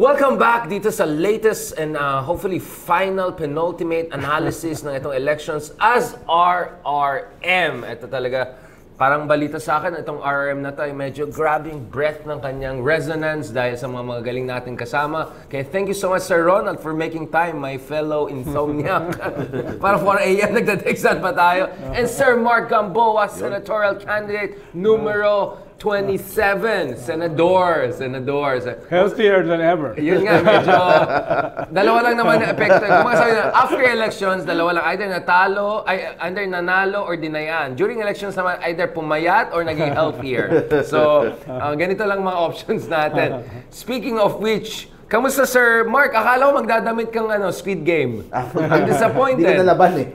Welcome back dito sa latest and hopefully final penultimate analysis ng itong elections as RRM. Ito talaga, parang balita sa akin, itong RRM na to ay medyo grabbing breath ng kanyang resonance dahil sa mga magaling natin kasama. Kaya thank you so much, Sir Ronald, for making time, my fellow insomniac. Para 4 a.m. nagda-textan pa tayo. And Sir Mark Gamboa, senatorial candidate numero 27, senador. Healthier than ever. Yun nga, medyo dalawa lang naman na epekto. Kung mga sabi na, after elections, dalawa lang, either nanalo or dinayan. During elections naman, either pumayat or naging healthier. So, ganito lang mga options natin. Speaking of which, kamusta Sir Mark? Akala ko magdadamit kang Squid Game. I'm disappointed. Hindi ka nalaban eh.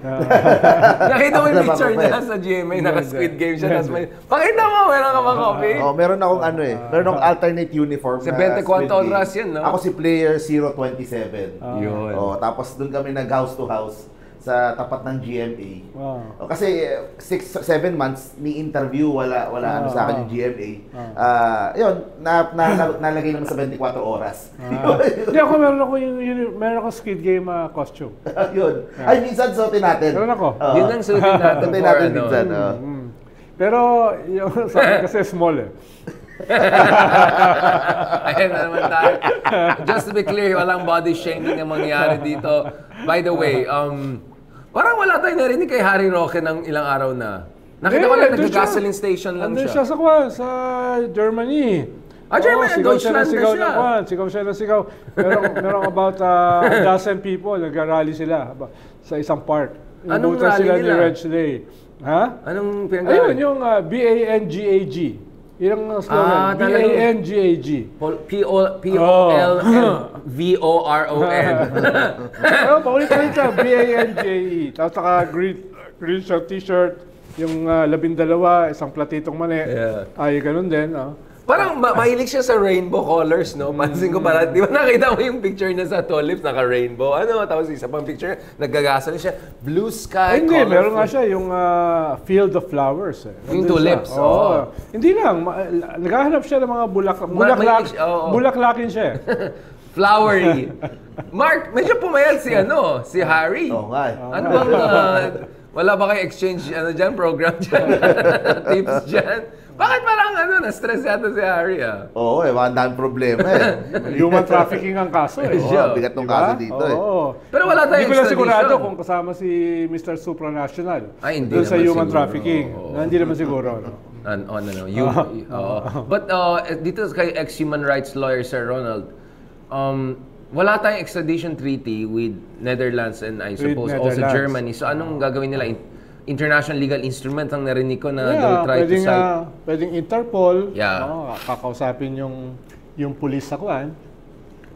Nakita mo yung picture niya sa GMA, naka-Squid Game siya. Pakita mo, meron ka ba copy? Oh, meron akong meron akong alternate uniform Si na 24 oras yun, no? Ako si player 027. Yun. Oh, tapos doon kami nag-house to house sa tapat ng GMA. Wow. Oh, kasi 6-7 months ni interview wala sa akin yung GMA. Yun, nalagay naman sa 24 oras. Hindi ako meron ako Squid Game costume. Yun. Ay, minsan suotin natin. Meron ako. Yun ang suotin natin. Suotin natin minsan. Pero yung sa akin kasi small eh. Ayan na naman tayo. Just to be clear, walang body shaming na mangyari dito. By the way, parang wala tayong narinig kay Harry Roque ng ilang araw na. Nakita ko lang, nag-gasoline station lang Andun siya. sa Germany. Germany, Deutschland na siya. Sigaw siya na sigaw. Merong about a dozen people, nag-rally sila sa isang park. Anong Inubutan rally sila nila? ni Reg Day. Ha? Anong pinag-rally? Ayun, yung BANGAG. Yung slogan, BANGAG. P-O-L-V-O-R-O-N. Paulit-ulit ka, BANGAE. Tapos saka green shirt, t-shirt, yung 12, isang platitong mani. Yeah. Ay, ganun din. Parang mahilig siya sa rainbow colors, no? Pansin ko parang, di ba nakita mo yung picture niya sa tulips, naka-rainbow. Tapos isa pang picture, naggagasal siya, blue sky, Hindi, colorful. meron nga siya yung field of flowers. Yung tulips, Oo. Hindi lang, naghahanap siya ng mga bulaklakin siya. Flowery. Mark, medyo pumayal si Harry. Oo nga eh. Ano bang, wala ba kayo exchange, program dyan? Tips dyan? Bakit parang na-stress yata si Harry Oo mga daming problema eh. Human trafficking ang kaso eh. Bigat ng kaso dito eh. Oo. Pero wala tayong Hindi ko lang extradition. sigurado kung kasama si Mr. Supranational. Ay, hindi doon sa naman human siguro. trafficking. Hindi naman siguro. But dito kay ex-human rights lawyer Sir Ronald, wala tayong extradition treaty with Netherlands and I suppose also Netherlands. Germany. So anong gagawin nila? International legal instrument ang narinig ko na they'll try to cite. Pwedeng Interpol. Yeah. Kakausapin yung pulis sa kuwan.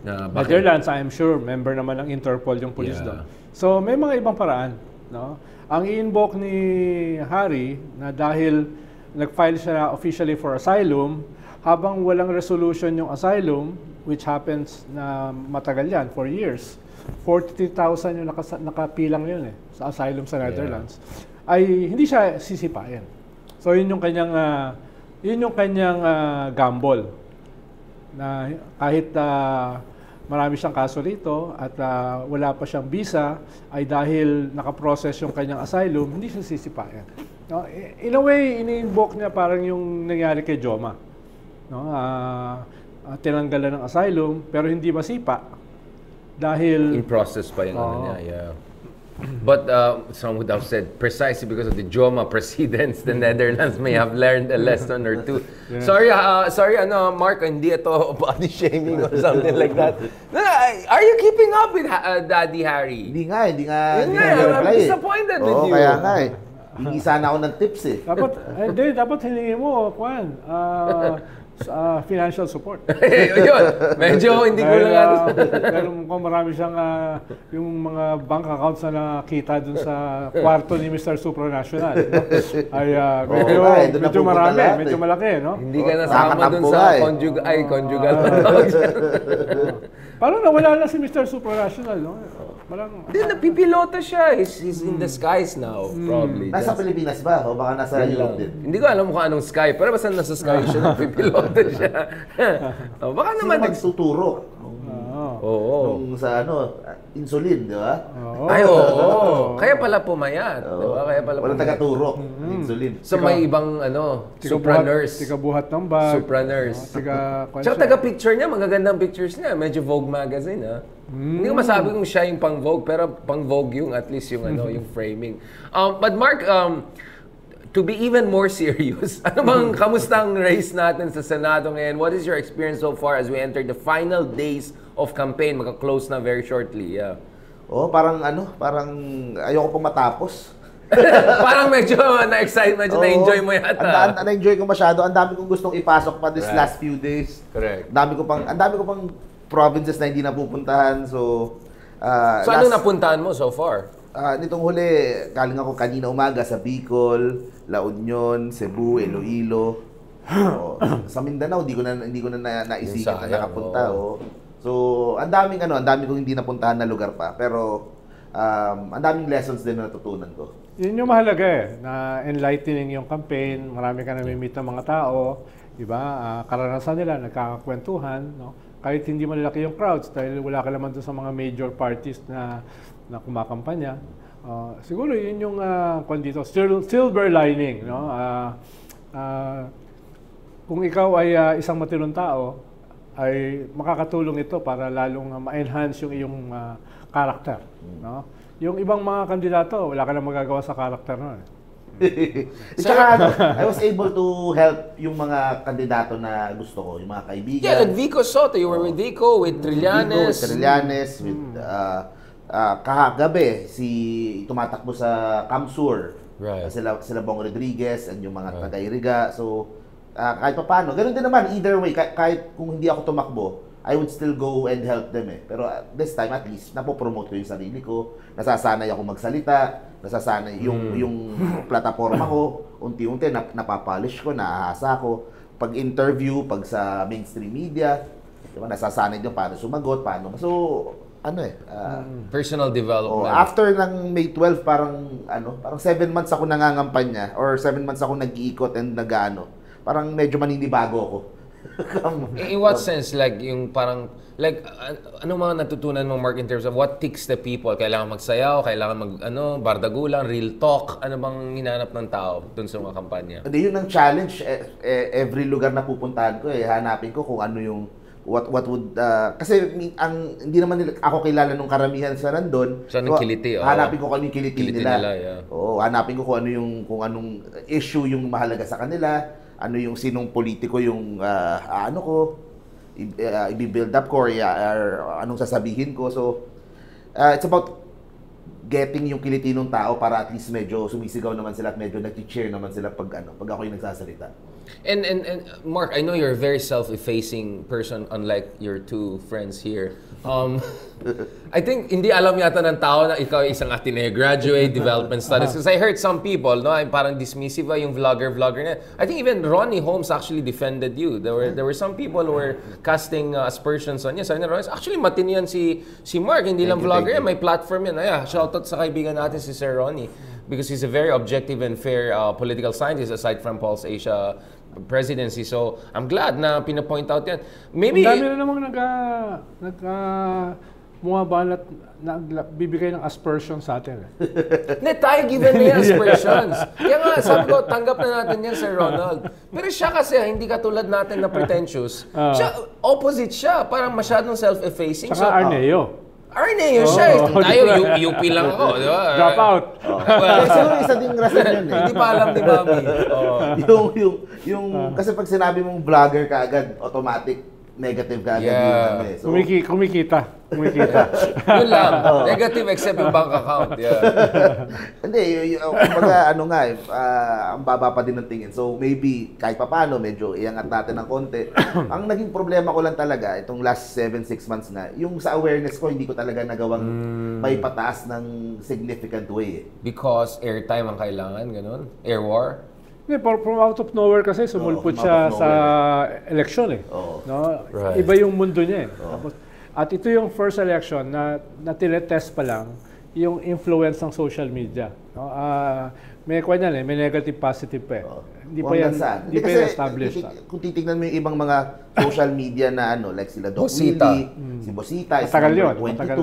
Bakit? Netherlands, I'm sure, member naman ng Interpol yung pulis doon. So may mga ibang paraan. No? Ang i-invoke ni Harry na dahil nag-file siya officially for asylum, habang walang resolution yung asylum, which happens na matagal yan, for years, 43,000 yung nakapilang yun sa asylum sa Netherlands, ay hindi siya sisipain. So yun yung kanyang gamble na kahit marami siyang kaso rito at wala pa siyang visa, ay dahil nakaprocess yung kanyang asylum, hindi siya sisipain. No? In a way, ini-invoke niya parang yung nangyari kay Joma. No? Tinanggalan ng asylum pero hindi masipa dahil In process pa yung niya, yeah. But some would have said, precisely because of the Joma precedents, the Netherlands may have learned a lesson or two. Yeah. Sorry, Mark, hindi ito body shaming or something like that. No, are you keeping up with Daddy Harry? Hindi nga. I'm disappointed with you. Kaya nga eh. Hingi sana ako ng tips eh. Dapat hiningi mo, financial support. Yun, medyo hindi ko lang Pero kung marami siyang yung mga bank accounts na nakita dun sa kwarto ni Mr. Supranational. No? Ay medyo marami, medyo malaki, no? Hindi ka nasama dun sa conjugal. Parang nawala na si Mr. Supranational, no? Hindi, napipilota siya. He's in the skies now, probably. Nasa Pilipinas ba? O baka nasa Europe din? Hindi ko alam kung anong sky, pero basta nasa sky siya, napipilota siya. Baka naman Sino magtuturo? Nung sa insulin, di ba? Ay, oo. Kaya pala pumayat. Di ba? Kaya pala Walang taga-turok, insulin. So may ibang supra-nurse. Tiga-buhat ng bag. Supra-nurse. Tsaka taga-picture niya, magagandang pictures niya. Medyo Vogue magazine, ha? Hindi ko masabi kung siya yung pang Vogue, pero pang Vogue yung at least yung yung framing. But Mark, to be even more serious, kamusta ang race natin sa Senado ngayon? What is your experience so far as we enter the final days of campaign? Magka-close na very shortly, Parang ayoko pong matapos. Parang medyo na-excite, medyo na-enjoy mo yata. Na-enjoy ko masyado. Ang dami kong gustong ipasok pa this last few days. Correct. Ang dami ko pang provinces na hindi napupuntahan. So ano napuntahan mo so far? Nitong huli, galing ako kanina umaga sa Bicol, La Union, Cebu, Iloilo. Sa Mindanao, hindi ko na naisipan na nakapunta. So, ang dami kong hindi napuntahan na lugar pa. Pero, ang daming lessons din na natutunan ko. Yun yung mahalaga na enlightening yung campaign, marami ka nami-meet ng mga tao, di ba? Karanasan nila, nagkakakwentuhan, no? Kahit hindi malaki yung crowds, dahil wala ka naman doon sa mga major parties na kumakampanya. Siguro yun yung dito, silver lining, no? Kung ikaw ay isang matinong tao, ay makakatulong ito para lalong ma-enhance yung iyong character, no? Yung ibang mga kandidato, wala ka na magagawa sa character nun. Tsaka I was able to help yung mga kandidato na gusto ko, yung mga kaibigan. Yeah, like Vico Soto, you were with Vico, with Trillanes. With kahagabi, tumatakbo sa Kamsur. Right. Sila Bong Rodriguez and yung mga taga-Iriga. So, kahit pa paano. Ganun din naman, either way, kahit kung hindi ako tumakbo, I would still go and help them Pero this time, at least, napopromote ko yung sarili ko. Nasasanay ako magsalita. Nasasanay yung plataforma ko. Unti-unti, napapolish ko, naahasa ko. Pag interview, pag sa mainstream media, diba, nasasanay din paano sumagot, paano. So, personal development. After ng May 12, parang 7 months ako nangangampanya or 7 months ako nag-iikot and parang medyo maninibago ako. In what sense? Like, yung parang, ano mga natutunan mo, Mark, in terms of what ticks the people? Kailangan magsayaw, kailangan bardagulan, real talk? Ano bang hinanap ng tao dun sa mga kampanya? Hindi, yun ang challenge. Every lugar na pupuntahan ko, hanapin ko kung ano yung what would kasi hindi naman ako kilala nung karamihan sa nandun. Sa so, kiliti, hanapin ko kung ano yung kiliti nila. Yeah. Hanapin ko kung anong issue yung mahalaga sa kanila, ano yung sinong politiko yung i-build up ko or anong sasabihin ko. So it's about getting yung kiliti ng tao para at least medyo sumisigaw naman sila at medyo nag-cheer naman sila pag ako yung nagsasalita. And Mark, I know you're a very self-effacing person, unlike your two friends here. I think hindi alam yata ng tao na ikaw ay isang Ateneo graduate, development studies. Because I heard some people, parang dismissive yung vlogger na. I think even Ronnie Holmes actually defended you. There were some people who were casting aspersions on you. Sabi na Ronnie, actually matino yan si Mark, hindi lang vlogger yan, may platform yan. Shoutout sa kaibigan natin si Sir Ronnie. Because he's a very objective and fair political scientist aside from Pulse Asia presidency. So, I'm glad na pinapoint out yan. Maybe... Ang dami na namang bumabanat bibigay ng aspersion sa atin. Hindi, tayo given na yung aspersions. Kaya nga, sabi ko, tanggap na natin yan, Sir Ronald. Pero siya kasi, hindi katulad natin na pretentious. Opposite siya. Parang masyadong self-effacing. Saka Arneo. Arneo siya. Tayo, UP lang ako. Di ba? Drop out. Siguro isa ding rason yun Hindi pa alam ni Mami. Kasi pag sinabi mong vlogger ka agad, automatic negative ka agad. So, kumikita. Yun lang. Negative except yung bank account. Hindi, kumbaga ang baba pa din ng tingin. So maybe kahit papaano medyo iangat natin ng konti. Ang naging problema ko lang talaga itong last 7-6 months na, yung sa awareness ko hindi ko talaga nagawang may pataas ng significant way. Because airtime ang kailangan, ganun? Air war? From out of nowhere kasi sumulpot siya sa eleksyon no? Right. Iba yung mundo niya At ito yung first election na tinetest pa lang yung influence ng social media. No? May may negative positive pa Hindi Kung pa yan, hanggang saan. hindi pa Kasi yan established. kung titignan mo yung ibang mga social media na like sila Doc Bosita. Willie, si Bosita is Matagal number yun, 22, matagal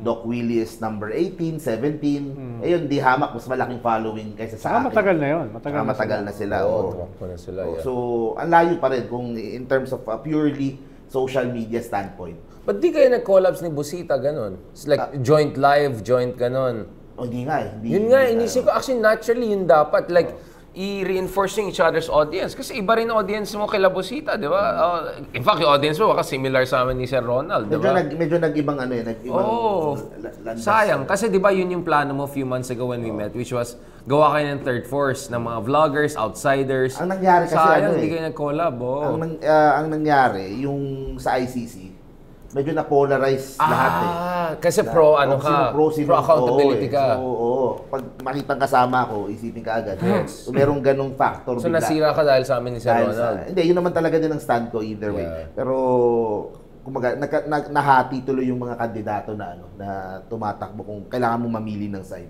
Doc Willie is number 18, 17. Ayun, di hamak, mas malaking following kaysa sa Saka akin. matagal na yun. Matagal na sila. Oo, oo. tumakbo na sila. Oh, Yeah. so, ang layo pa rin kung in terms of purely social media standpoint. Ba't di kayo nag-collabs ni Busita, ganun? It's like joint live, joint ganun. O, hindi nga eh. Yun nga, inisip ko, actually naturally yun dapat. Like, i-reinforcing each other's audience. Kasi iba rin ang audience mo kila Busita, di ba? In fact, yung audience mo, baka similar sa amin ni Sir Ronald, di ba? Medyo nag-ibang ano eh, nag-ibang landas. Sayang. Kasi di ba yun yung plano mo a few months ago when we met, which was gawa kayo ng third force ng mga vloggers, outsiders. Ang nangyari kasi sayang, ano hindi eh. kayo nag-collab. Ang nangyari, yung sa ICC, medyo na-polarize lahat eh. Kasi pro, ano Sino ka, sino- accountability oo, ka. So, oo. Pag makitang kasama ko, isipin ka agad. So, merong ganong factor So bigla. nasira ka dahil sa amin ni Sir Dahil Ronald. hindi, yun naman talaga din ang stand ko either way. Yeah. Pero, kumaga, nahati tuloy yung mga kandidato na na tumatakbo kung kailangan mo mamili ng side.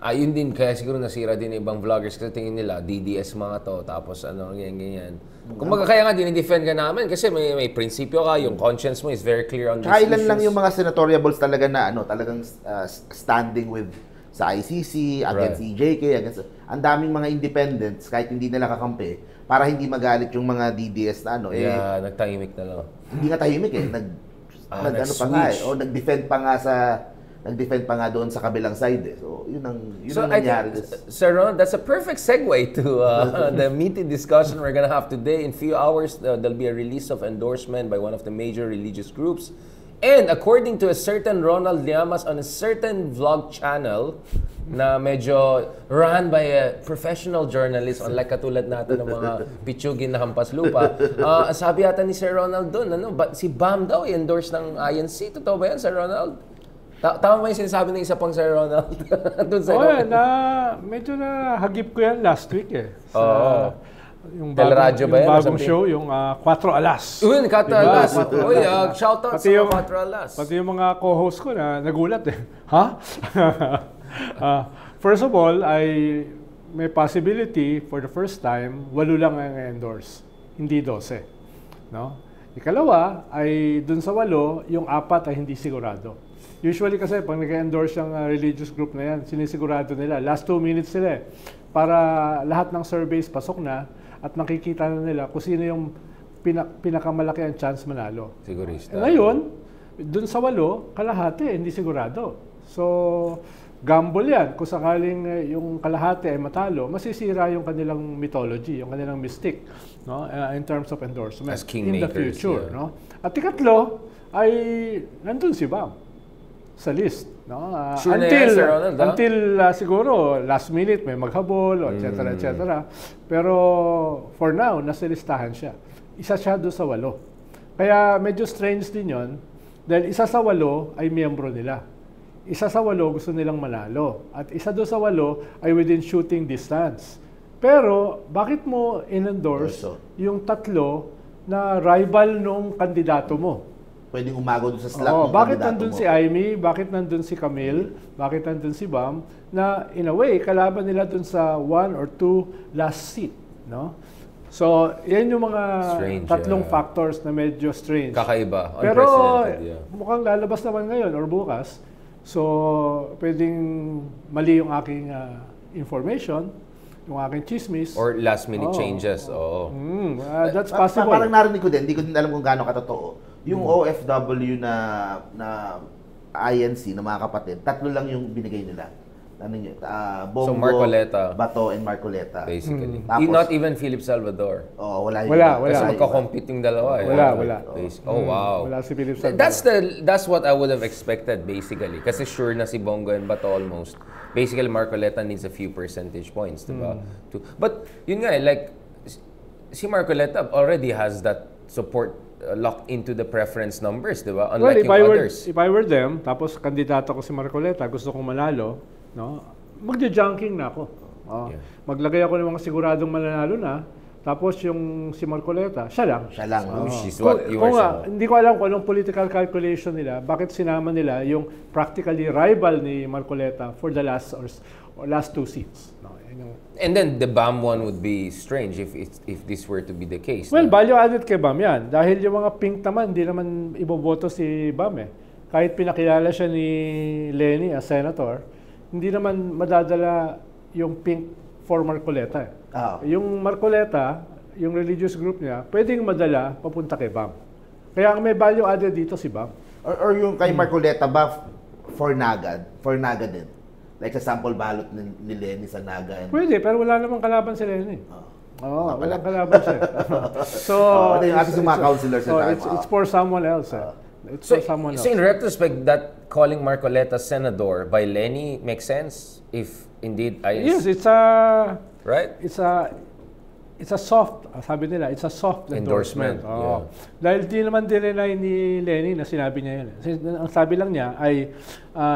Yun din, kaya siguro nasira din yung ibang vloggers kasi tingin nila, DDS mga to, tapos ano, ganyan. Kumbaga kaya nga dinidefend ka namin kasi may prinsipyo ka, yung conscience mo is very clear on these Tsaka ilan issues. lang yung mga senatoriables talaga na talagang standing with sa ICC, against EJK, against ang daming mga independents kahit hindi nila kakampi para hindi magalit yung mga DDS na Yeah, nagtahimik na lang. hindi nga tahimik eh. Nag-ano pa nga eh. O nag-defend pa nga doon sa kabilang side eh. So, yun ang I nangyari. think, Sir Ron, that's a perfect segue to the meaty discussion we're gonna have today. In few hours, there'll be a release of endorsement by one of the major religious groups. And according to a certain Ronald Llamas on a certain vlog channel na medyo run by a professional journalist, unlike katulad natin ng mga pitsugin na hampas lupa, sabi yata ni Sir Ronald doon, si Bam daw i-endorse ng INC. Totoo ba yan, Sir Ronald? Tama ba yung sinasabi ng isa pang Sir Ronald? Doon sa medyo na hagip ko yan last week eh. Yung Teleradyo ba yan? Yung bagong show, yung 4 Alas. Uy, 4 Alas. Uy, shoutout Pati sa yung- 4 Alas. Pati yung mga co-host ko na nagulat eh. Ha? First of all, may possibility for the first time, 8 lang ang endorse, hindi 12. No? Ikalawa ay dun sa 8, yung 4 ay hindi sigurado. Usually kasi pag nag-endorse yung religious group na yan, sinisigurado nila. Last 2 minutes sila eh. Para lahat ng surveys pasok na at nakikita na nila kung sino yung pinakamalaki ang chance manalo. Sigurista. Ngayon, dun sa 8, kalahati hindi sigurado. So, gamble yan. Kung sakaling yung kalahati ay matalo, masisira yung kanilang mythology, yung kanilang mystique, no? In terms of endorsement As in the kingmakers, future. yeah. No? At ikatlo, ay nandun si Bam sa list. No? Sure na yan, Sir Ronald, until siguro last minute may maghabol, etc. etc. Pero for now, nasa listahan siya. Isa siya doon sa 8. Kaya medyo strange din yon dahil isa sa 8 ay miyembro nila. Isa sa 8 gusto nilang manalo. At isa doon sa 8 ay within shooting distance. Pero bakit mo in-endorse yung 3 na rival nung kandidato mo? Pwedeng umago doon sa slot ng Bakit kandidato nandun mo. si Amy? Bakit nandun si Camille? Bakit nandun si Bam? Na in a way, kalaban nila dun sa 1 or 2 last seat. No? So, yan yung mga Strange, tatlong yeah. factors na medyo strange. Kakaiba. Pero Unprecedented, yeah. mukhang lalabas naman ngayon or bukas. So, pwedeng mali yung aking information, yung aking chismis. Or last minute changes. Oo. That's possible. Parang narinig ko din, hindi ko din alam kung gaano katotoo. Yung OFW na INC, na mga kapatid, 3 lang yung binigay nila. Bongo, So, Marcoleta. Bato, and Marcoleta. Basically. Tapos- Not even Philip Salvador. Wala. Wala. Kasi magkakompete yung dalawa. Wala. Oh, wow. Wala si Philip Salvador. That's what I would have expected, basically. Kasi sure na si Bongo and Bato almost. Basically, Marcoleta needs a few percentage points, diba? But, yun nga, like, si Marcoleta already has that support locked into the preference numbers, diba? Unlike yung others. If I were them, tapos kandidato ko si Marcoleta, gusto kong manalo, no? Magja-junking na ako. Yeah. Maglagay ako ng mga siguradong mananalo na Tapos yung si Marcoleta, siya lang. Siya lang. no? Which is what you were saying. Hindi ko alam kung anong political calculation nila, bakit sinama nila yung practically rival ni Marcoleta for the last 2 seats. No, And then the BAM one would be strange if this were to be the case. well, value added kay BAM yan. Dahil yung mga pink naman, hindi naman iboboto si BAM eh. Kahit pinakilala siya ni Lenny as senator, hindi naman madadala yung pink for Marcoleta eh. Yung Marcoleta, yung religious group niya, pwedeng madala papunta kay BAM. Kaya ang may value added dito si BAM. Or yung kay Marcoleta ba for Naga din? Like sa sample ballot ni Lenny sa Naga. Pwede, pero wala namang kalaban si Lenny. Walang kalaban siya. So, yung ating mga councilors sa time. it's for someone else. It's for someone else. So in retrospect, that calling Marcoleta senador by Lenny makes sense if indeed Yes, right? It's a soft, sabi nila, it's a soft endorsement. Yeah. Dahil di naman dinelay ni Lenny na sinabi niya yun. Ang sabi lang niya ay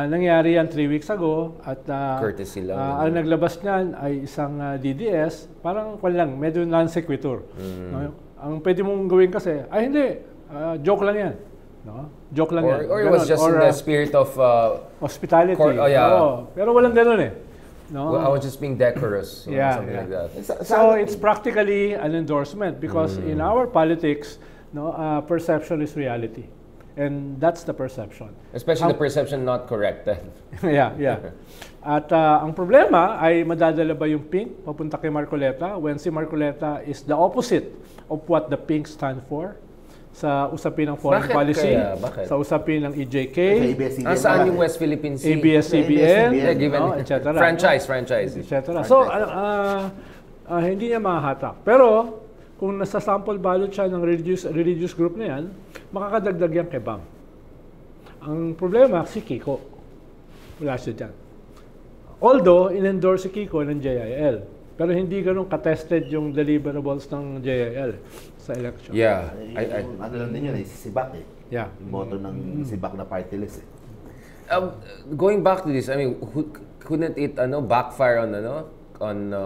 nangyari yan 3 weeks ago at Courtesy lang. ang naglabas niyan ay isang DDS, parang lang, medyo non-sequitur. No? Ang pwede mong gawin kasi, ay hindi, joke lang yan. No? Joke lang yan. Or it was just in the spirit of hospitality. yeah. Pero walang ganun eh. No? Well, I was just being decorous, something like that. So it's practically an endorsement because in our politics, perception is reality, and that's the perception. Especially the perception not corrected. Yeah. At ang problema ay madadala ba yung pink papunta kay Marcoleta when si Marcoleta is the opposite of what the pink stand for sa usapin ng foreign policy, Bakit? sa usapin ng EJK, saan yung West Philippine Sea? ABS-CBN, etc. Franchise. Etc. So, hindi niya mahahatak. Pero, kung nasa sample ballot siya ng religious group na yan, makakadagdag yan kay BAM. Ang problema, si Kiko. Wala siya dyan. Although, in-endorse si Kiko ng JIL. Pero hindi ganun katested yung deliverables ng JIL sa election. Yeah. Ano lang din yun si Sibak eh. Yeah. Yung boto ng Sibak na party list eh. Going back to this, I mean, couldn't it backfire on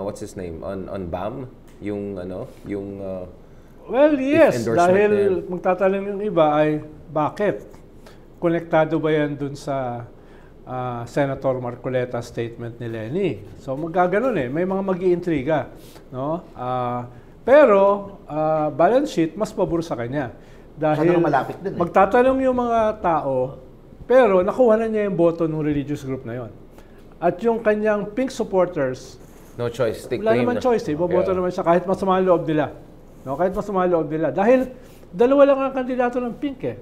what's his name? On BAM? Well, yes. endorsement Dahil magtatanong yung iba ay bakit? Konektado ba yan dun sa Senator Marcoleta statement ni Lenny? So magkaganon eh. May mga mag-iintriga. No? Pero balance sheet mas pabor sa kanya. Dahil malapit din, magtatanong yung mga tao, pero nakuha na niya yung boto ng religious group na yon. At yung kanyang pink supporters, no choice. Stick wala to him. naman choice eh. Boboto naman siya kahit masama ang loob nila. No? Kahit masama ang loob nila. Dahil dalawa lang ang kandidato ng pink eh.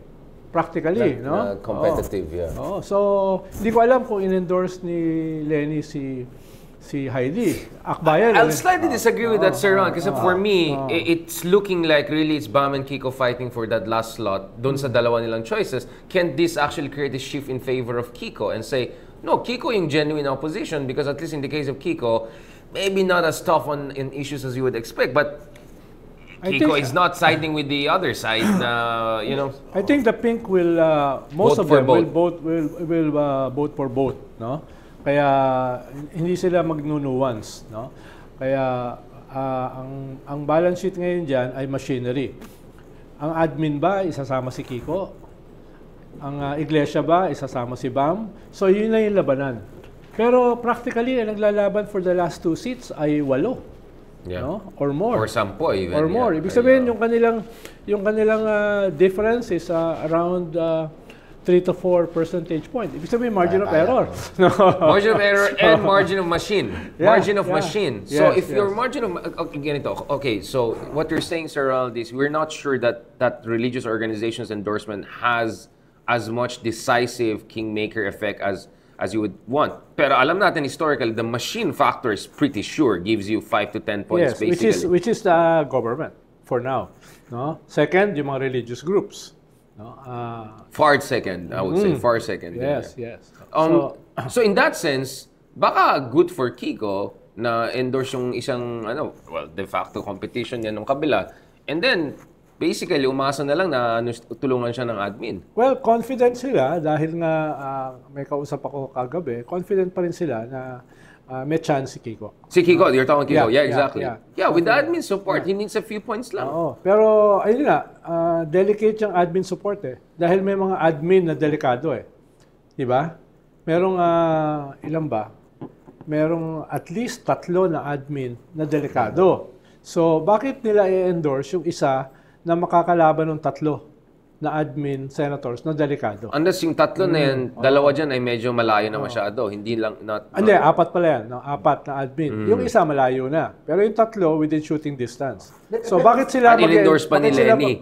Practically, no? Competitive, yeah. So, hindi ko alam kung in-endorse ni Lenny si Heidi. Akbayan. I'll slightly disagree with that, Sir Ron, kasi for me, it's looking like really it's BAM and Kiko fighting for that last slot doon sa dalawa nilang choices. Can this actually create a shift in favor of Kiko and say, no, Kiko yung genuine opposition because at least in the case of Kiko, maybe not as tough in issues as you would expect, but Kiko is not siding with the other side. I think the pink will most of them will vote for both, no? Kaya hindi sila magnunuance, no? Kaya ang balance sheet ngayon diyan ay machinery. Ang admin ba isasama si Kiko? Ang iglesia ba isasama si BAM? So yun na yung labanan. Pero practically ang naglalaban for the last 2 seats ay 8. Yeah. No? Or more. Or 10 even. Or more. Ibig sabihin yung kanilang difference is around 3 to 4 percentage point. Ibig sabihin margin of error. Margin of error and margin of machine. Margin of machine. So if your margin of okay, so what you're saying, Sir Ronald, is we're not sure that religious organizations endorsement has as much decisive kingmaker effect as you would want. Pero alam natin historically, the machine factor is pretty sure gives you 5 to 10 points basically. Which is the government for now. No? Second, yung mga religious groups. No? Far second, I would say. Far second. Yes. So in that sense, baka good for Kiko na endorse yung isang de facto competition yan ng kabila. And then basically, umasa na lang na tulungan siya ng admin. Well, confident sila dahil nga may kausap ako kagabi, confident pa rin sila na may chance si Kiko. Si Kiko, you're talking Kiko. Yeah, Yeah, exactly. yeah, Yeah, with the admin support, he needs a few points lang. Oo. Pero, ayun nga, delicate yung admin support eh. Dahil may mga admin na delikado eh. Diba? Merong, ilan ba? Merong at least 3 na admin na delikado. So, bakit nila i-endorse yung isa na makakalaban ng 3 na admin senators na delikado? Unless yung 3 na yan, 2 dyan ay medyo malayo na masyado. Hindi lang, Hindi, 4 pala yan. No? 4 na admin. Yung isa malayo na. Pero yung 3 within shooting distance. So, bakit sila in-endorse pa ni Lenny.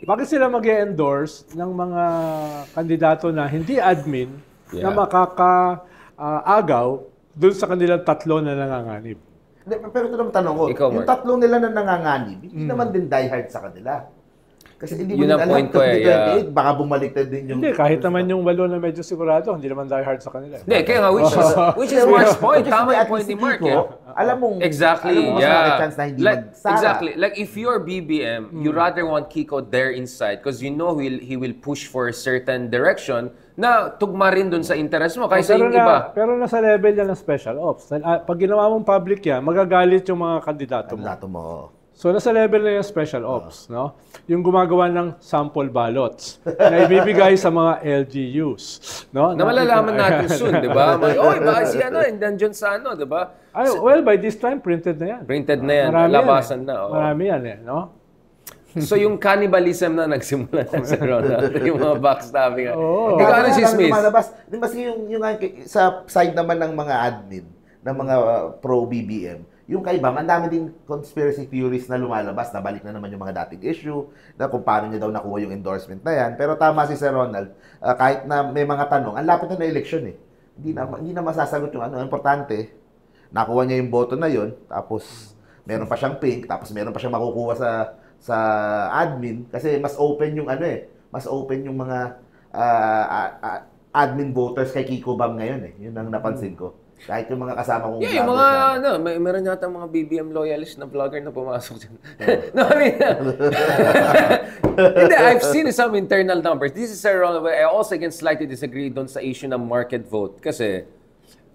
Bakit sila mag-endorse ng mga kandidato na hindi admin na makakaagaw dun sa kanilang 3 na nanganganib? Pero ito naman tanong ko, Ikaw, yung 3 nila na nanganganib, hindi naman din diehard sa kanila. Kasi hindi mo Yun din ang alam, point ko eh, 2028, baka bumaliktad din yung... Hindi, kahit naman yung 8 na medyo sigurado, hindi naman die hard sa kanila. Hindi, kaya nga, which is Mark's point. Tama yung point ni Mark. Alam mong, Exactly, alam mo mas malaki chance na hindi magsara. Exactly. Like, if you're BBM, you rather want Kiko there inside because you know he will push for a certain direction na tugma rin dun sa interest mo kaysa yung iba. Pero nasa level yan ng special ops. Pag ginawa mong public yan, magagalit yung mga kandidato mo. Kandidato mo. So, nasa level na yung special ops, no? Yung gumagawa ng sample ballots na ibibigay sa mga LGUs, no? Na malalaman natin soon, di ba? Oy, baka si nandiyan sa di ba? Well, by this time, printed na yan. Printed na yan, Marami labasan yan, na. Marami yan no? So, yung cannibalism na nagsimula na sa Ronald, yung mga backstabbing. Oo. Ikaw ano si Smith? Kasi yung sa side naman ng mga admin, ng mga pro-BBM, yung kaiba, ang dami din conspiracy theories na lumalabas, na balik na naman yung mga dating issue, na kung paano niya daw nakuha yung endorsement na yan. Pero tama si Sir Ronald, kahit na may mga tanong, ang lapit na election eh. Hindi na masasagot yung ano. Importante, nakuha niya yung boto na yon, tapos meron pa siyang pink, tapos meron pa siyang makukuha sa admin, kasi mas open yung mas open yung mga admin voters kay Kiko Bam ngayon eh. Yun ang napansin ko. Kahit yung mga kasama kong yung mga, meron yata mga BBM loyalist na vlogger na pumasok dyan. No, I mean, I've seen some internal numbers. This is I also again slightly disagree doon sa issue ng market vote. Kasi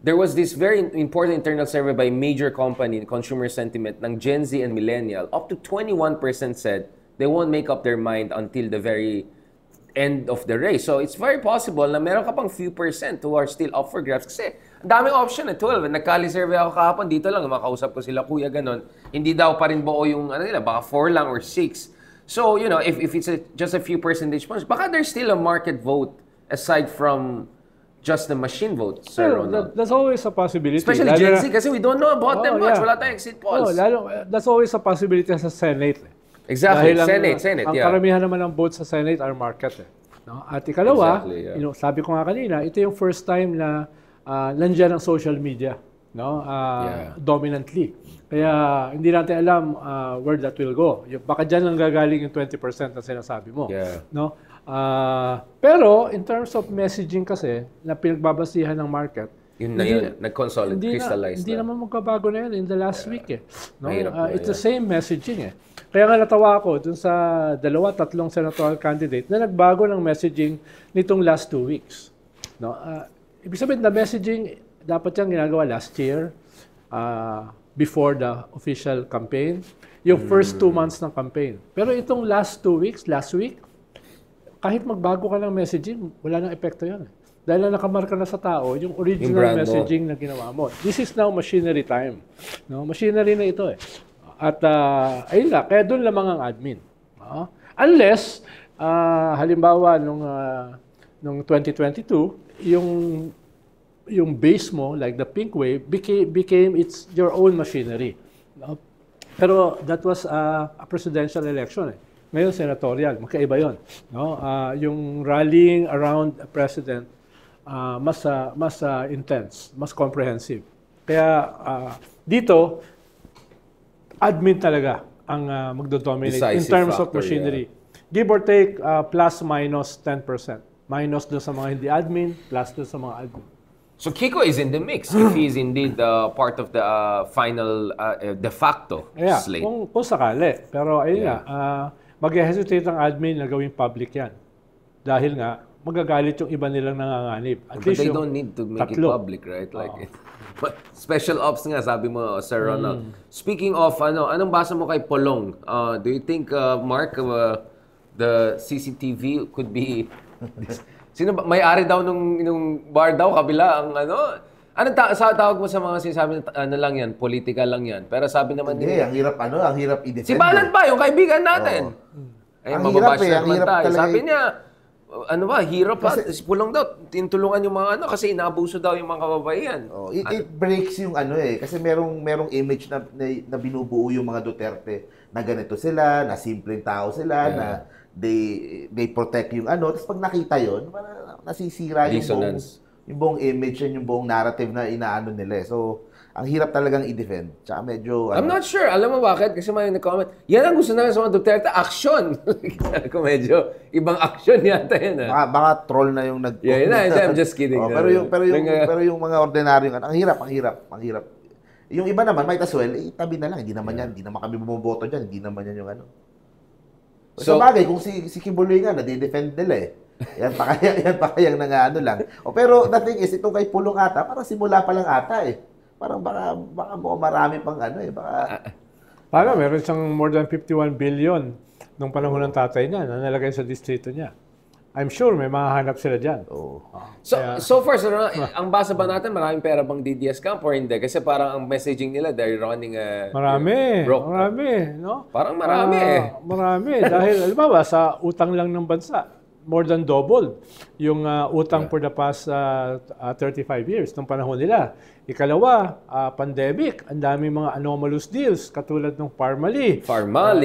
there was this very important internal survey by major company, consumer sentiment, ng Gen Z and Millennial. Up to 21% said they won't make up their mind until the very end of the race. So it's very possible na meron ka pang few percent who are still up for grabs. Kasi ang daming option 12. Nagkali survey ako kahapon, dito lang, makausap ko sila, kuya, ganon. Hindi daw pa rin buo yung, nila, baka 4 lang or 6. So, if it's just a few percentage points, baka there's still a market vote aside from just the machine vote, Sir Ronald. That's always a possibility. Especially Gen Z, kasi we don't know about them much. Wala tayong exit polls. That's always a possibility sa Senate. Exactly, Dahil Senate, ang karamihan naman ng votes sa Senate are market. No? At ikalawa, sabi ko nga kanina, ito yung first time na nandiyan ang social media, no? Dominantly. Kaya hindi natin alam where that will go. Baka dyan lang gagaling yung 20% na sinasabi mo. No? Pero in terms of messaging kasi, na pinagbabasihan ng market, yun na yun, nag-consolidate, crystallize Hindi naman magkabago na yun in the last week eh. No? It's the same messaging eh. Kaya nga natawa ako dun sa 2-3 senatorial candidate na nagbago ng messaging nitong last 2 weeks. No? Ibig sabihin, the messaging dapat yung ginagawa last year, before the official campaign, yung first 2 months ng campaign. Pero itong last 2 weeks, last week, kahit magbago ka ng messaging, wala nang epekto yun. Dahil na nakamarka na sa tao, yung original messaging na ginawa mo. This is now machinery time. No? Machinery na ito eh. At ayun nga, kaya doon lamang ang admin. Unless, halimbawa, nung 2022, yung base mo, like the pink wave, became it's your own machinery. No? Pero that was a presidential election eh. Ngayon, senatorial. Magkaiba yun. No? Yung rallying around a president, mas intense, mas comprehensive. Kaya dito, admin talaga ang magdodominate in terms of machinery. Give or take plus minus 10%. Minus doon sa mga hindi admin, plus doon sa mga admin. So Kiko is in the mix if he is indeed part of the final de facto slate. Kung sakali. Pero ayun nga, mag-hesitate ang admin na gawing public yan. Dahil nga, magagalit yung iba nilang nanganganib. At But least they yung don't need to make it tatlo. public, right? Like, but special ops nga, sabi mo, Sir Ronald. Speaking of, anong basa mo kay Polong? Do you think, Mark, the CCTV could be... Sino ba? May-ari daw nung bar daw, kabila, ang Anong tawag mo sa mga sinasabi na lang yan? Politika lang yan. Pero sabi naman Hindi, ang hirap i-defend. si Balan pa, yung kaibigan natin. Ay, Ang hirap mababash ang naman hirap tayo. talaga Sabi niya, hirap pa. Si Pulong daw, tinutulungan yung mga kasi inaabuso daw yung mga kababaihan. It breaks yung kasi merong image na binubuo yung mga Duterte na ganito sila, na simpleng tao sila, na they protect yung tapos pag nakita yon, parang nasisira yung buong image and yung buong narrative na inaano nila. So, ang hirap talagang i-defend. Tsaka medyo... I'm not sure. Alam mo bakit? Kasi may nag-comment, yan ang gusto namin sa mga Duterte, action! Kung medyo ibang action yata yan. Baka troll na yung I'm just kidding. Pero yung mga ordinaryong, ang hirap. Yung iba naman, might as well, tabi na lang. Hindi naman kami bumoboto dyan. Hindi naman yan yung So, bagay, kung si Kibuloy nga, nade-defend nila Yan pa kayang lang. Pero the thing is, itong kay Pulong ata, parang simula pa lang ata Parang baka marami pang baka... Parang meron siyang more than 51 billion nung panahon ng tatay niya na nalagay sa distrito niya. I'm sure may mahahanap sila dyan. So far, sir, ang basa ba natin, maraming pera bang DDS camp or hindi? Kasi parang ang messaging nila, they're running Marami, no? Parang marami Marami. Dahil, alam sa utang lang ng bansa, more than doubled yung utang for the past 35 years ng panahon nila. Ikalawa, pandemic, ang daming mga anomalous deals katulad ng Parmali,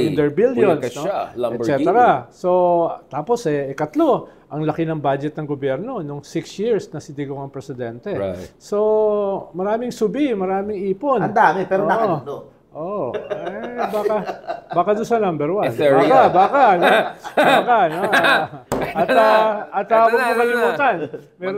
in their billions, etc. So, tapos ikatlo, ang laki ng budget ng gobyerno nung 6 years na si Digong ang presidente. Right. So, maraming subi, maraming ipon. Ang dami, pero baka doon sa number 1. Baka, no? At huwag mo kalimutan, meron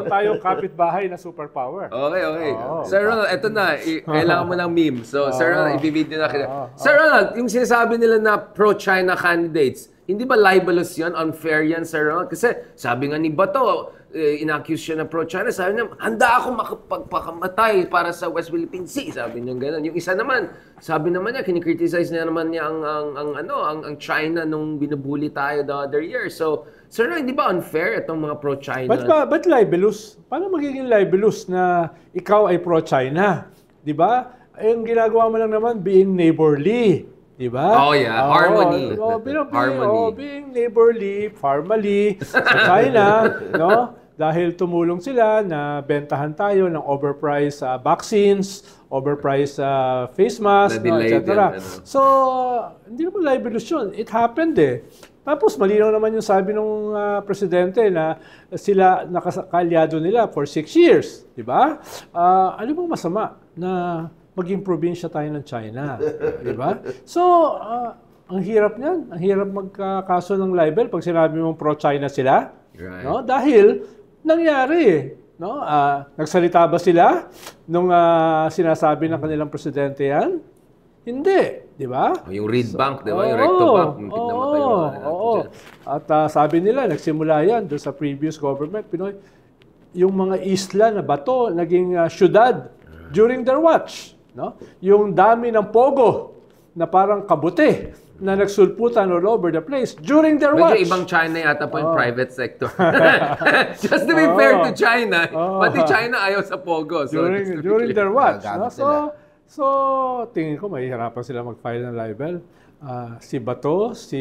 tayong kapitbahay na superpower. Okay. Sir Ronald, eto na. Kailangan mo ng meme. So, Sir Ronald, ibibideo na kita. Sir Ronald, yung sinasabi nila na pro-China candidates, hindi ba libelous yan? Unfair yan, Sir Ronald? Kasi sabi nga ni Bato, inaccuse siya na pro-China. Sabi niya, handa ako makapagpakamatay para sa West Philippine Sea. Sabi niya gano'n. Yung isa naman, sabi naman niya, kinikriticize niya naman niya ang China nung binubuli tayo the other year. So, Sir, hindi ba unfair itong mga pro-China? Ba't libelous? Paano magiging libelous na ikaw ay pro-China? Di ba? Yung ginagawa mo lang naman, being neighborly. Di ba? Oh, yeah. Harmony. Being neighborly, formally, sa China, no? Dahil tumulong sila na bentahan tayo ng overpriced vaccines, overpriced face mask, etc. So, hindi naman libelous yun. It happened Tapos malinaw naman yung sabi ng presidente na sila nakakalyado nila for 6 years. Di ba? Ano bang masama na maging probinsya tayo ng China? Di ba? So, ang hirap niyan. Ang hirap magkakaso ng libel pag sinabi mong pro-China sila. Right. No? Dahil nangyari no? Nagsalita ba sila nung sinasabi ng kanilang presidente yan? Hindi. Di ba? Yung Reed Bank, di ba? Yung Recto Bank. At sabi nila, nagsimula yan doon sa previous government, Pinoy, yung mga isla na bato, naging syudad during their watch. No? Yung dami ng pogo na parang kabuti na nagsulputan all over the place during their watch. Medyo ibang China yata po yung private sector. Just to be fair to China, pati China ayaw sa pogo. So during their watch. No? So, tingin ko mahihirapan sila mag-file ng libel. Si Bato, si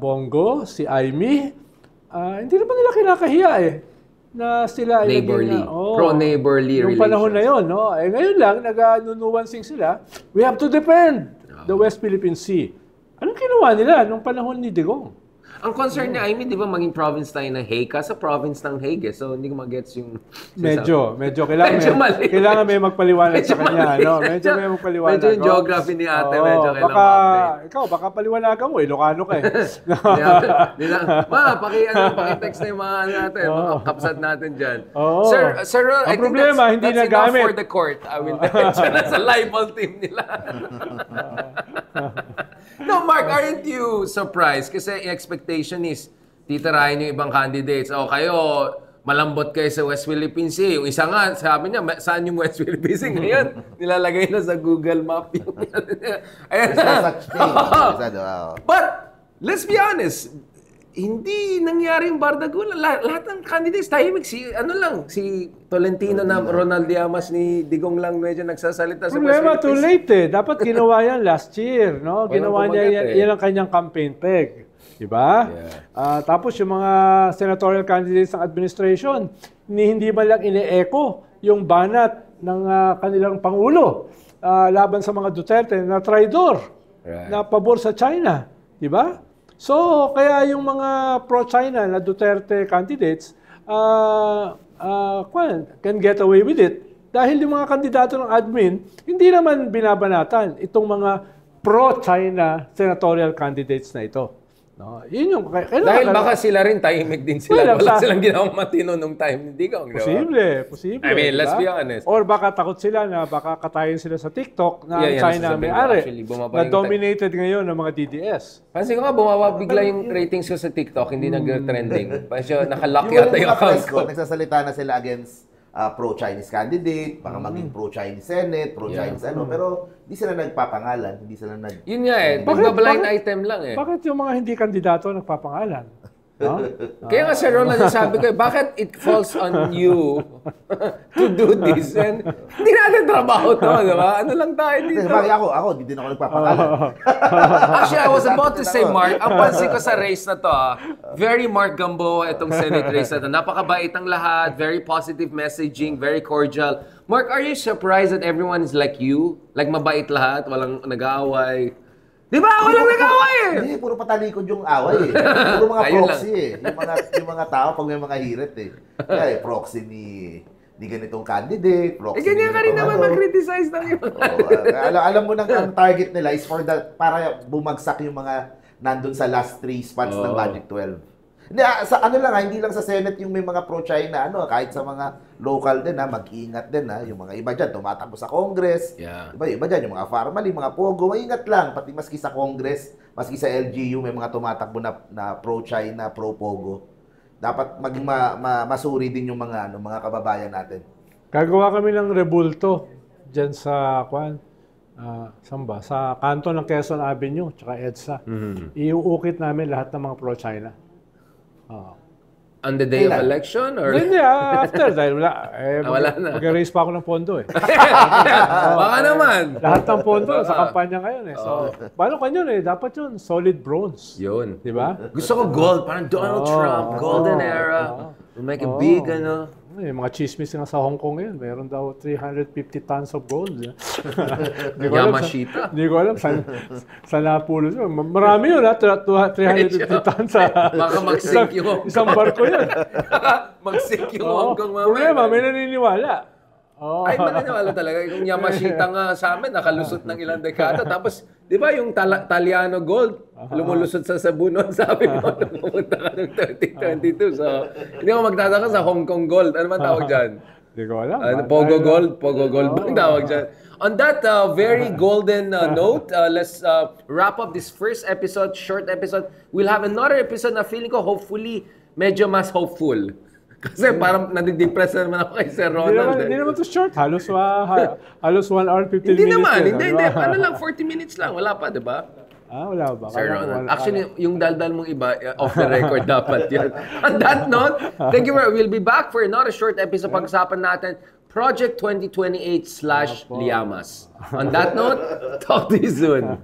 Bongo, si Aimee, hindi naman nila kinakahiya na sila ay neighborly, pro-neighborly relations. Yung panahon na yun, no? Ngayon lang, nag-nunuansing sila, we have to defend the West Philippine Sea. Anong ginawa nila nung panahon ni Digong? Ang concern niya, I mean, di ba maging province tayo ng Hague? Sa province ng Hague, so hindi ko mag-gets yung... Medyo. Kailangan may magpaliwanag sa kanya. No? Medyo may magpaliwanag. Medyo yung geography ni ate, medyo kailangan ikaw, baka paliwanagan mo, Ilocano ka paki-text na yung mga natin, mga kapsat natin dyan. Sir, ang I think problema, hindi that's nagamit. enough for the court. I will mention sa libel team nila. No, Mark, aren't you surprised? Kasi expectation is titirahin yung ibang candidates. O kayo, malambot kayo sa West Philippine Sea. Yung isa nga, sabi niya, saan yung West Philippine Sea ngayon? Nilalagay na sa Google Map yung... Ayan na. But, let's be honest, hindi nangyari yung bardagulan. Lahat ng candidates, tahimik. Si Tolentino na Ronald Llamas ni Digong lang medyo nagsasalita sa West Problema, Philippine too late eh. Dapat ginawa yan last year, no? Ginawa niya yan ang kanyang campaign peg. Diba? Yeah. Tapos yung mga senatorial candidates ng administration, hindi man lang ine-echo yung banat ng kanilang Pangulo laban sa mga Duterte na traidor, na pabor sa China. Diba? So, kaya yung mga pro-China na Duterte candidates can get away with it. Dahil yung mga kandidato ng admin, hindi naman binabanatan itong mga pro-China senatorial candidates na ito. No, yun yung dahil baka sila rin tahimik din sila. Wala silang ginawang matino nung time ni Digong. Posible. I mean, let's be honest. Or baka takot sila na baka katayin sila sa TikTok na China may-ari. Na dominated ngayon ng mga DDS. Pansin ko nga, bumaba bigla yung ratings ko sa TikTok, hindi nag-trending. Pansin nakalock yata yung account ko. Nagsasalita na sila against pro-Chinese candidate, baka maging pro-Chinese Senate, pro-Chinese pero hindi sila nagpapangalan, hindi sila nag... Yun nga blind item lang Bakit yung mga hindi kandidato nagpapangalan? No? Kaya nga Sir Ronald, sabi ko, bakit it falls on you to do this? And hindi natin trabaho to, di ba? Ano lang tayo dito? Ako, hindi din ako nagpapangalan. Actually, I was about to say, Mark, ang pansin ko sa race na to, very Mark Gamboa itong Senate race na to. Napakabait ang lahat, very positive messaging, very cordial. Mark, are you surprised that everyone is like you? Like mabait lahat, walang nag-aaway? Di ba? Walang nag-away eh! Hindi, puro patalikod yung away eh. Puro mga proxy eh. Yung mga tao pag may mga hirit eh. Kaya proxy ni ganitong candidate, proxy ganyan ka rin naman mag-criticize ng iba. Alam mo nang ang target nila is para bumagsak yung mga nandun sa last 3 spots ng Magic 12. Hindi, hindi lang sa Senate yung may mga pro-China, kahit sa mga local din, mag-iingat din, yung mga iba dyan, tumatakbo sa Congress, iba dyan, yung mga Farmally, mga Pogo, maingat lang, pati maski sa Congress, maski sa LGU, may mga tumatakbo na pro-China, pro-Pogo. Dapat maging masuri din yung mga kababayan natin. Gagawa kami ng rebulto dyan sa, sa kanto ng Quezon Avenue, tsaka EDSA. Iuukit namin lahat ng mga pro-China. On the day of election? Or? Hindi, after. Dahil wala na. Mag-raise pa ako ng pondo eh. Baka naman. Lahat ng pondo sa kampanya ngayon eh. So, paano kanyo dapat yun, solid bronze. Yun. Di ba? Gusto ko gold, parang Donald Trump, golden era. We'll make it big, Yung mga chismis nga sa Hong Kong ngayon, mayroon daw 350 tons of gold. Yamashita. Hindi ko alam saan napulo siya. Marami yun 350 tons. Baka mag-sink yung isang barko yun. Mag-sink yung Hong Kong mamaya. Problema, may naniniwala. Ay, maniniwala talaga. Yung Yamashita nga sa amin, nakalusot ng ilang dekada. Tapos, di ba yung Taliano Gold, lumulusot sa Sabunon, sabi mo, nung pumunta ka ng 2022. So, hindi ako magtataka sa Hong Kong Gold. Ano man tawag dyan? Hindi ko alam. Pogo Gold? Pogo Gold bang tawag dyan? On that very golden note, let's wrap up this first episode, short episode. We'll have another episode na feeling ko, hopefully, medyo mas hopeful. Kasi parang nadidepress na naman ako kay Sir Ronald. Hindi naman to short. Halos 1 hour, 15 minutes. Hindi naman. Hindi. Ano lang, 40 minutes lang. Wala pa, di ba? Wala ba? Sir Ronald. Actually, yung daldal mong iba, off the record dapat yun. On that note, thank you. We'll be back for another short episode. Pag-usapan natin Project 2028/Liamas. On that note, talk to you soon.